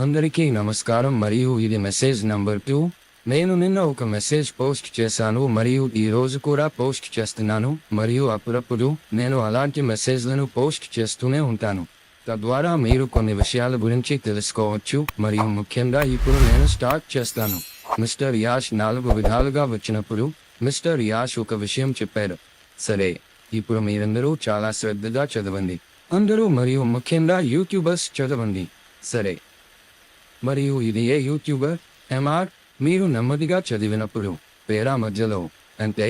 అందరికీ నమస్కారం మరియు ఇది మెసేజ్ నంబర్ 2. నేను నిన్న ఒక మెసేజ్ పోస్ట్ చేశాను మరియు ఈ రోజు కూడా పోస్ట్ చేస్తున్నాను మరియు అప్పుడప్పుడు నేను అలాంటి మెసేజ్లను పోస్ట్ చేస్తూనే ఉంటాను. తద్వారా మీరు కొన్ని విషయాల గురించి తెలుసుకోవచ్చు మరియు ముఖ్యంగా ఇప్పుడు నేను స్టార్ట్ చేస్తాను. మిస్టర్ యాష్ 4 విధాలుగా వచ్చినప్పుడు మిస్టర్ యాష్ ఒక విషయం చెప్పారు. సరే, ఇప్పుడు మీరందరూ చాలా శ్రద్ధగా చదవండి. అందరూ మరియు ముఖ్యంగా యూట్యూబర్స్ చదవండి. సరే, మరియు ఇది ఏ యూట్యూబర్ ఎంఆర్ మీరు నెమ్మదిగా చదివినప్పుడు పేరా మధ్యలో అంటే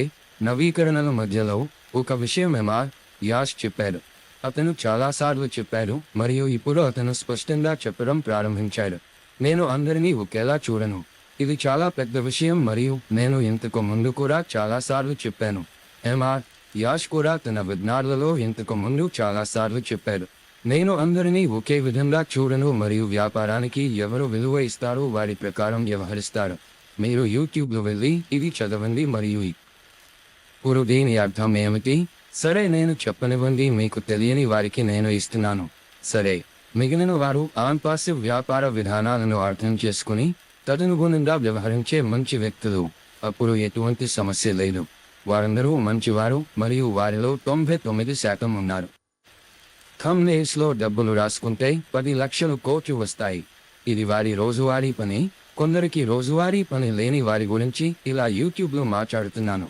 నవీకరణల మధ్యలో ఒక విషయం ఎంఆర్ యాష్ చెప్పారు. అతను చాలాసార్లు చెప్పారు మరియు ఇప్పుడు అతను స్పష్టంగా చెప్పడం ప్రారంభించాడు. నేను అందరినీ ఒకేలా చూడను. ఇది చాలా పెద్ద విషయం మరియు నేను ఇంతకు ముందు కూడా చాలాసార్లు చెప్పాను. ఎంఆర్ యాష్ కూడా తన వెబినార్లలో ఇంతకు ముందు చాలాసార్లు చెప్పారు. నేను అందరినీ ఒకే విధంగా చూడను మరియు వ్యాపారానికి ఎవరు విలువ ఇస్తారో వారి ప్రకారం వ్యవహరిస్తారు. మీరు యూట్యూబ్లో వెళ్ళి ఇది చదవండి మరియు ఇప్పుడు దీని అర్థం ఏమిటి? సరే, నేను చెప్పనివ్వండి, మీకు తెలియని వారికి నేను ఇస్తున్నాను. సరే, మిగిలిన వారు ఆన్పాసివ్ వ్యాపార విధానాలను అర్థం చేసుకుని తదనుగుణంగా వ్యవహరించే మంచి వ్యక్తులు. అప్పుడు ఎటువంటి సమస్య లేదు. వారందరూ మంచివారు మరియు వారిలో 99% ఉన్నారు. థంబ్నెయిల్స్లో డబ్బులు రాసుకుంటే 10 లక్షలు కోట్లు వస్తాయి. ఇది వారి రోజువారీ పని. కొందరికి రోజువారీ పని లేని వారి గురించి ఇలా యూట్యూబ్లో మాట్లాడుతున్నాను.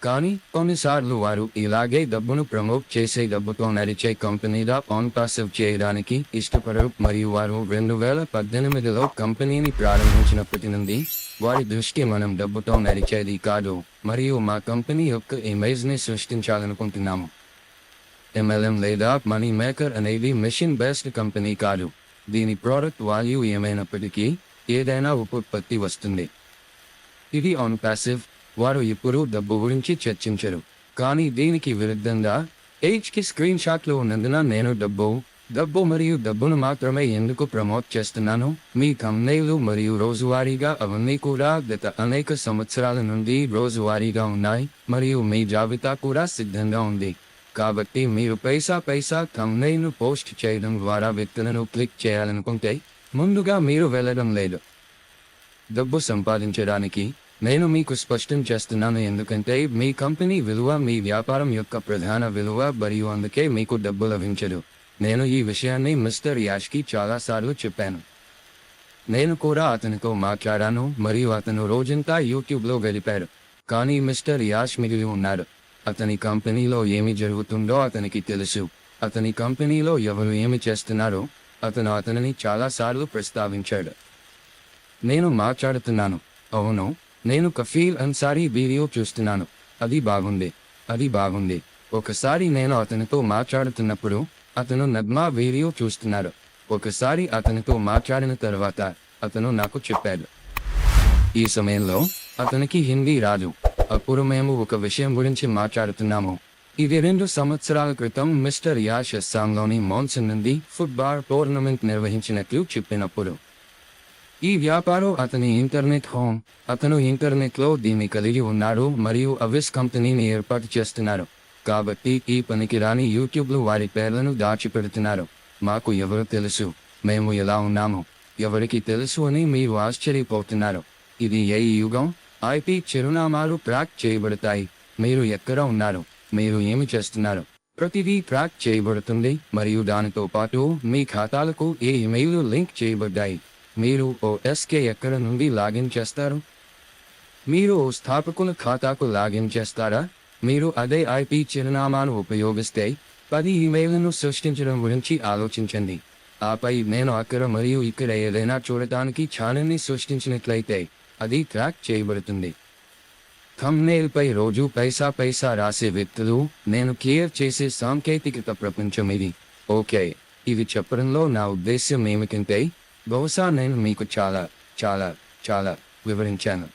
కానీ కొన్నిసార్లు వారు ఇలాగే డబ్బును ప్రమోట్ చేసే డబ్బుతో నడిచే కంపెనీగా ఆన్పాసివ్ చేయడానికి ఇష్టపడరు మరియు వారు 2018లో కంపెనీని ప్రారంభించినప్పటి నుండి వారి దృష్టి మనం డబ్బుతో నడిచేది కాదు మరియు మా కంపెనీ యొక్క ఇమేజ్ని సృష్టించాలనుకుంటున్నాము. MLM లేదా మనీ మేకర్ అనేది మిషన్ బేస్డ్ కంపెనీ కాదు. దీని ప్రోడక్ట్ వాల్యూ ఏమైనప్పటికీ ఏదైనా ఉత్పత్తి వస్తుంది. ఇది ఆన్ ప్యాసివ్. వారు ఇప్పుడు డబ్బు గురించి చర్చించరు. కానీ దీనికి విరుద్ధంగా కి స్క్రీన్ షాట్లు ఉన్నందున నేను డబ్బు మరియు డబ్బును మాత్రమే ఎందుకు ప్రమోట్ చేస్తున్నాను. మీ థంబ్నెయిల్ మరియు రోజువారీగా అవన్నీ కూడా గత అనేక సంవత్సరాల నుండి రోజువారీగా ఉన్నాయి మరియు మీ జాబితా కూడా సిద్ధంగా ఉంది. కాబట్టి మీరు పైసా థంబ్నెయిల్ను పోస్ట్ చేయడం ద్వారా వ్యక్తులను క్లిక్ చేయాలనుకుంటే ముందుగా మీరు వెళ్ళడం లేదు. డబ్బు సంపాదించడానికి నేను మీకు స్పష్టం చేస్తున్నాను, ఎందుకంటే మీ కంపెనీ విలువ మీ వ్యాపారం యొక్క ప్రధాన విలువ మరియు అందుకే మీకు డబ్బు లభించదు. నేను ఈ విషయాన్ని మిస్టర్ యాష్కి చాలాసార్లు చెప్పాను. నేను కూడా అతనితో మాట్లాడాను మరియు అతను రోజంతా యూట్యూబ్లో గడిపారు. కానీ మిస్టర్ యాష్ మిగిలి ఉన్నారు. అతని కంపెనీలో ఏమి జరుగుతుందో అతనికి తెలుసు. అతని కంపెనీలో ఎవరు ఏమి చేస్తున్నారో అతనిని చాలాసార్లు ప్రస్తావించాడు. నేను మాట్లాడుతున్నాను. అవును, నేను కఫీల్ అన్సారీ వీడియో చూస్తున్నాను. అది బాగుంది. ఒకసారి నేను అతనితో మాట్లాడుతున్నప్పుడు అతను నగ్మా వీడియో చూస్తున్నారు. ఒకసారి అతనితో మాట్లాడిన తర్వాత అతను నాకు చెప్పాడు. ఈ సమయంలో అతనికి హిందీ రాదు. అప్పుడు మేము ఒక విషయం గురించి మాట్లాడుతున్నాము. ఇది 2 సంవత్సరాల క్రితం మిస్టర్ యాష్ అస్సాంలోని మాన్సన్ నుండి ఫుట్బాల్ టోర్నమెంట్ నిర్వహించినట్లు చెప్పినప్పుడు. ఈ వ్యాపారం అతని ఇంటర్నెట్ హోమ్. అతను ఇంటర్నెట్లో దీన్ని కలిగి ఉన్నాడు మరియు అవిస్ కంపెనీని ఏర్పాటు చేస్తున్నారు. కాబట్టి ఈ పనికి రాని యూట్యూబ్లు వారి పేర్లను దాచిపెడుతున్నారు. మాకు ఎవరు తెలుసు, మేము ఎలా ఉన్నాము, ఎవరికి తెలుసు అని మీరు ఆశ్చర్యపోతున్నారు. ఇది ఏ యుగం? IP చిరునామాలు ట్రాక్ చేయబడతాయి. మీరు ఎక్కడ ఉన్నారు, మీరు ఏమి చేస్తున్నారు, ప్రతిదీ ట్రాక్ చేయబడుతుంది మరియు దానితో పాటు మీ ఖాతాలకు ఏ ఇమెయిల్ లింక్ చేయబడ్డాయి. మీరు OSK ఎక్కడ నుండి లాగిన్ చేస్తారు? మీరు స్థాపకుల ఖాతాకు లాగిన్ చేస్తారా? మీరు అదే IP చిరునామాను ఉపయోగిస్తే 10 ఇమెయిల్ను సృష్టించడం గురించి ఆలోచించండి. ఆపై నేను అక్కడ మరియు ఇక్కడ ఏదైనా చూడటానికి ఛానల్ని సృష్టించినట్లయితే అది ట్రాక్ చేయబడుతుంది. థంబ్నెయిల్పై రోజు పైసా రాసే వ్యక్తులు నేను క్లియర్ చేసే సాంకేతికత ప్రపంచం ఇది. ఓకే, ఇది చెప్పడంలో నా ఉద్దేశ్యం ఏమిటంటే బహుశా నేను మీకు చాలా వివరించాను.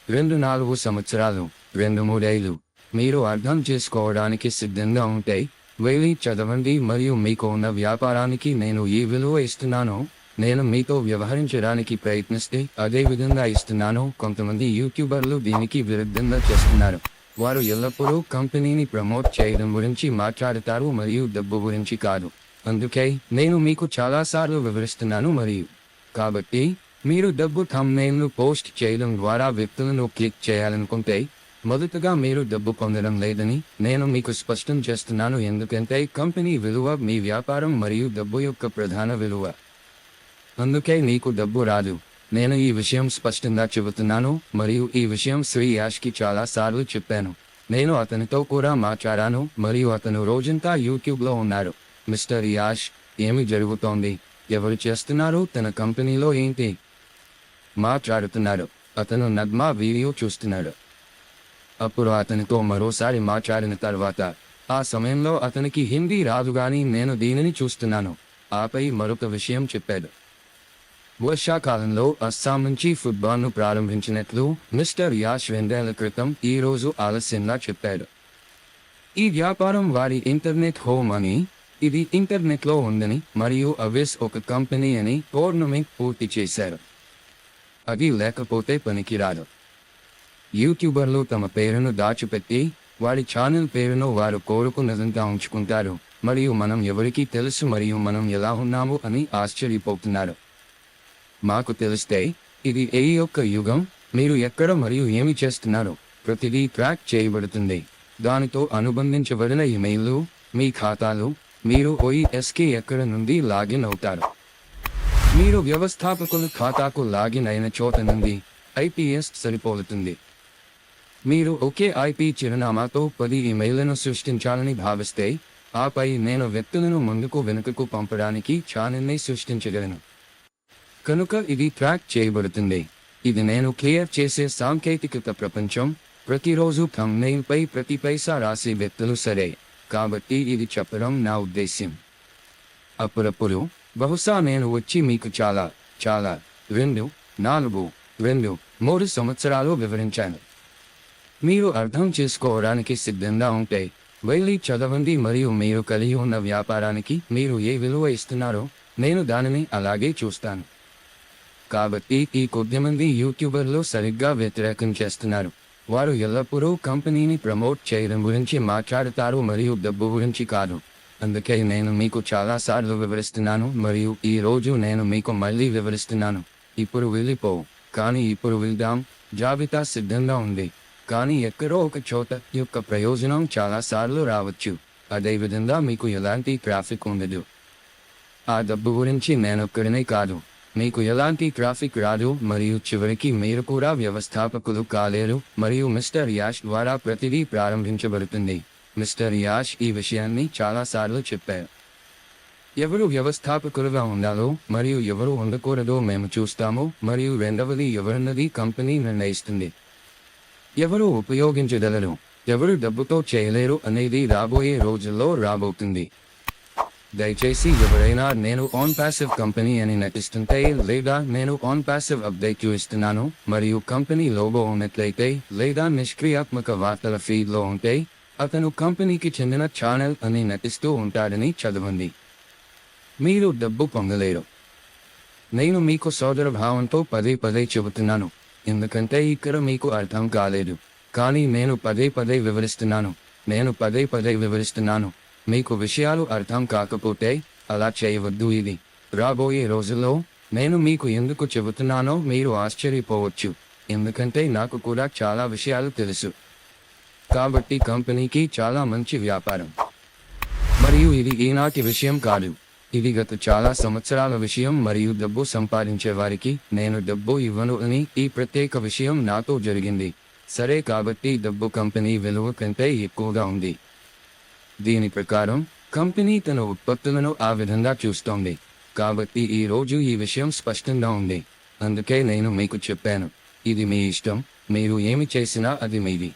2-4 సంవత్సరాలు, 2-3 ఏళ్ళు మీరు అర్థం చేసుకోవడానికి సిద్ధంగా ఉంటే వెళ్ళి చదవండి మరియు మీకు ఉన్న వ్యాపారానికి నేను ఈ విలువ ఇస్తున్నానో నేను మీతో వ్యవహరించడానికి ప్రయత్నిస్తే అదే విధంగా ఇస్తున్నాను. కొంతమంది యూట్యూబర్లు దీనికి విరుద్ధంగా చేస్తున్నారు. వారు ఎల్లప్పుడూ కంపెనీని ప్రమోట్ చేయడం గురించి మాట్లాడతారు మరియు డబ్బు గురించి కాదు. అందుకే నేను మీకు చాలాసార్లు వివరిస్తున్నాను మరియు కాబట్టి మీరు డబ్బు థంబ్నెయిల్ను పోస్ట్ చేయడం ద్వారా వ్యక్తులను క్లిక్ చేయాలనుకుంటే మొదటగా మీరు డబ్బు పొందడం లేదని నేను మీకు స్పష్టం చేస్తున్నాను, ఎందుకంటే కంపెనీ విలువ మీ వ్యాపారం మరియు డబ్బు యొక్క ప్రధాన విలువ. అందుకే నీకు డబ్బు రాదు. నేను ఈ విషయం స్పష్టంగా చెబుతున్నాను మరియు ఈ విషయం శ్రీ యాష్కి చాలా సార్లు చెప్పాను. నేను అతనితో కూడా మాట్లాడాను మరియు అతను రోజంతా యూట్యూబ్లో ఉన్నారు. మిస్టర్ యాష్, ఏమి జరుగుతోంది, ఎవరు చేస్తున్నారు, తన కంపెనీలో ఏంటి మాట్లాడుతున్నారు. అతను నగ్మా వీడియో చూస్తున్నాడు. అప్పుడు అతనితో మరోసారి మాట్లాడిన తర్వాత ఆ సమయంలో అతనికి హిందీ రాదు గాని నేను దీనిని చూస్తున్నాను. ఆపై మరొక విషయం చెప్పాడు. వర్షాకాలంలో అస్సాం నుంచి ఫుట్బాల్ను ప్రారంభించినట్లు మిస్టర్ యాష్ 2 ఏళ్ల క్రితం ఈరోజు ఆలస్యంగా చెప్పాడు. ఈ వ్యాపారం వారి ఇంటర్నెట్ హోమ్ అని, ఇది ఇంటర్నెట్లో ఉందని మరియు అవిస్ ఒక కంపెనీ అని టోర్నమెంట్ పూర్తి చేశారు. అది లేకపోతే పనికిరాదు. యూట్యూబర్లు తమ పేరును దాచిపెట్టి వారి ఛానల్ పేరును వారు కోరుకున్నదంతా ఉంచుకుంటారు మరియు మనం ఎవరికీ తెలుసు మరియు మనం ఎలా ఉన్నాము అని ఆశ్చర్యపోతున్నారు. మాకు తెలిస్తే ఇది ఏ యొక్క యుగం, మీరు ఎక్కడ మరియు ఏమి చేస్తున్నారు ప్రతిదీ ట్రాక్ చేయబడుతుంది. దానితో అనుబంధించబడిన ఇమెయిల్లు, మీ ఖాతాలు, మీరు OESకి ఎక్కడ నుండి లాగిన్ అవుతారు, మీరు వ్యవస్థాపకుల ఖాతాకు లాగిన్ అయిన చోట నుండి IPS సరిపోలుతుంది. మీరు ఒకే IP చిరునామాతో 10 ఇమెయిల్లను సృష్టించాలని భావిస్తే ఆపై నేను వ్యక్తులను ముందుకు వెనుకకు పంపడానికి ఛానల్ని సృష్టించగలను. కనుక ఇది ట్రాక్ చేయబడుతుంది. ఇది నేను క్లియర్ చేసే సాంకేతికత ప్రపంచం. ప్రతిరోజు థంబ్నెయిల్పై ప్రతి పైసా రాసే వ్యక్తులు సరే. కాబట్టి ఇది చెప్పడం నా ఉద్దేశ్యం. అప్పుడప్పుడు బహుశా నేను వచ్చి మీకు చాలా 2, 4, 2, 3 సంవత్సరాలు వివరించాను. మీరు అర్థం చేసుకోవడానికి సిద్ధంగా ఉంటే వెళ్ళి చదవండి మరియు మీరు కలిగి ఉన్న వ్యాపారానికి మీరు ఏ విలువ ఇస్తున్నారో నేను దానిని అలాగే చూస్తాను. కాబట్టి ఈ కొద్దిమంది యూట్యూబర్లు సరిగ్గా వ్యతిరేకం చేస్తున్నారు. వారు ఎల్లప్పుడూ కంపెనీని ప్రమోట్ చేయడం గురించి మాట్లాడతారు మరియు డబ్బు గురించి కాదు. అందుకే నేను మీకు చాలాసార్లు వివరిస్తున్నాను మరియు ఈ రోజు నేను మీకు మళ్ళీ వివరిస్తున్నాను. ఇప్పుడు వెళ్ళిపోవు, కానీ ఇప్పుడు వెళ్దాం. జాబితా సిద్ధంగా ఉంది, కానీ ఎక్కడో ఒక చోట యొక్క ప్రయోజనం చాలాసార్లు రావచ్చు. అదేవిధంగా మీకు ఎలాంటి ట్రాఫిక్ ఉండదు. ఆ డబ్బు గురించి నేనొక్కడినే కాదు, మీకు ఎలాంటి ట్రాఫిక్ రాదు మరియు చివరికి మీరు కూడా వ్యవస్థాపకులు కాలేరు మరియు మిస్టర్ యాష్ ద్వారా ప్రతిదీ ప్రారంభించబడుతుంది. మిస్టర్ యాష్ ఈ విషయాన్ని చాలాసార్లు చెప్పారు. ఎవరు వ్యవస్థాపకులుగా ఉండాలో మరియు ఎవరు ఉండకూడదో మేము చూస్తాము మరియు రెండవది ఎవరన్నది కంపెనీ నిర్ణయిస్తుంది. ఎవరు ఉపయోగించగలరు, ఎవరు డబ్బుతో చేయలేరు అనేది రాబోయే రోజుల్లో రాబోతుంది. దయచేసి ఎవరైనా నేను ఆన్ ప్యాసివ్ కంపెనీ అని నటిస్తుంటే లేదా నేను ఆన్ ప్యాసివ్ అప్డేట్ ఇస్తున్నాను మరియు కంపెనీ లోగో ఉన్నట్లయితే లేదా నిష్క్రియాత్మక వార్తల ఫీడ్లో ఉంటే అతను కంపెనీకి చెందిన ఛానల్ అని నటిస్తూ ఉంటాడని చదవండి. మీరు డబ్బు పొందలేరు. నేను మీకు సోదర భావంతో పదే చెబుతున్నాను, ఎందుకంటే ఇక్కడ మీకు అర్థం కాలేదు. కానీ నేను పదే వివరిస్తున్నాను. మీకు విషయాలు అర్థం కాకపోతే అలా చేయవద్దు. ఇది రాబోయే రోజుల్లో నేను మీకు ఎందుకు చెబుతున్నానో మీరు ఆశ్చర్యపోవచ్చు, ఎందుకంటే నాకు కూడా చాలా విషయాలు తెలుసు. కాబట్టి కంపెనీకి చాలా మంచి వ్యాపారం మరియు ఇది ఈనాటి విషయం కాదు, ఇది గత చాలా సంవత్సరాల విషయం మరియు డబ్బు సంపాదించే వారికి నేను డబ్బు ఇవ్వను అని ఈ ప్రత్యేక విషయం నాతో జరిగింది. సరే, కాబట్టి డబ్బు కంపెనీ విలువ కంటే ఎక్కువగా ఉంది. దీని ప్రకారం కంపెనీ తన ఉత్పత్తులను ఆ విధంగా చూస్తోంది. కాబట్టి ఈ రోజు ఈ విషయం స్పష్టంగా ఉంది. అందుకే నేను మీకు చెప్పాను, ఇది మీ ఇష్టం, మీరు ఏమి చేసినా అది మీది.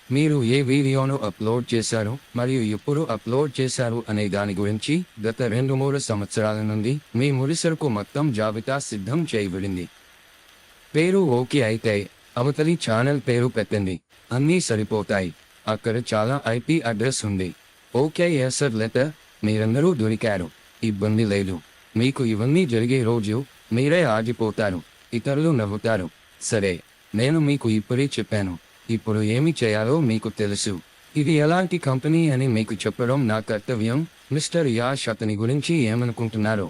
మీరు ఏ వీడియోను అప్లోడ్ చేశారు మరియు ఎప్పుడు అప్లోడ్ చేశారు అనే దాని గురించి గత 2-3 సంవత్సరాల నుండి మీ ముడిసరుకు మొత్తం జాబితా సిద్ధం చేయబడింది. పేరు ఓకే అయితే అవతలి ఛానల్ పేరు పెట్టండి, అన్నీ సరిపోతాయి. అక్కడ చాలా IP అడ్రస్ ఉంది. ఓకే ఎసర్ లెటర్, మీరందరూ దొరికారు, ఇబ్బంది లేదు. మీకు ఇవన్నీ జరిగే రోజు మీరే ఆగిపోతారు, ఇతరులు నవ్వుతారు. సరే, నేను మీకు ఇప్పుడే చెప్పాను. ఇప్పుడు ఏమి చేయాలో మీకు తెలుసు. ఇది ఎలాంటి కంపెనీ అని మీకు చెప్పడం నా కర్తవ్యం. మిస్టర్ యాష్ అతని గురించి ఏమనుకుంటున్నారు?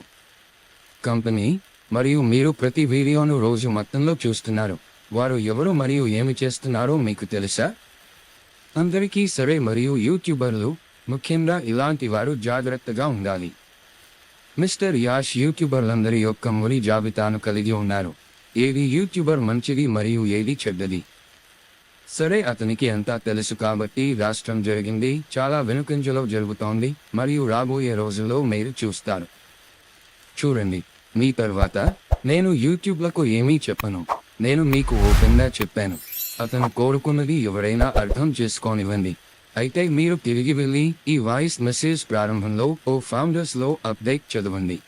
కంపెనీ మరియు మీరు ప్రతి వీడియోను రోజు మొత్తంలో చూస్తున్నారు. వారు ఎవరు మరియు ఏమి చేస్తున్నారో మీకు తెలుసా? అందరికీ సరే, మరియు యూట్యూబర్లు ముఖ్యంగా ఇలాంటి వారు జాగ్రత్తగా ఉండాలి. మిస్టర్ యాష్ యూట్యూబర్లందరి యొక్క మురి జాబితాను కలిగి ఉన్నారు. ఏది యూట్యూబర్ మంచిది మరియు ఏది చెడ్డది. సరే, అతనికి అంతా తెలుసు కాబట్టి రాష్ట్రం జరిగింది చాలా వెనుకంజలో జరుగుతోంది మరియు రాబోయే రోజుల్లో మీరు చూస్తారు. చూడండి, మీ తర్వాత నేను యూట్యూబ్లకు ఏమీ చెప్పను. నేను మీకు ఓపెన్గా చెప్పాను. అతను కోరుకున్నది ఎవరైనా అర్థం చేసుకోనివ్వండి. అయితే మీరు తిరిగి వెళ్ళి ఈ వాయిస్ మెసేజ్ ప్రారంభంలో ఓ ఫౌండర్స్లో అప్డేట్ చదవండి.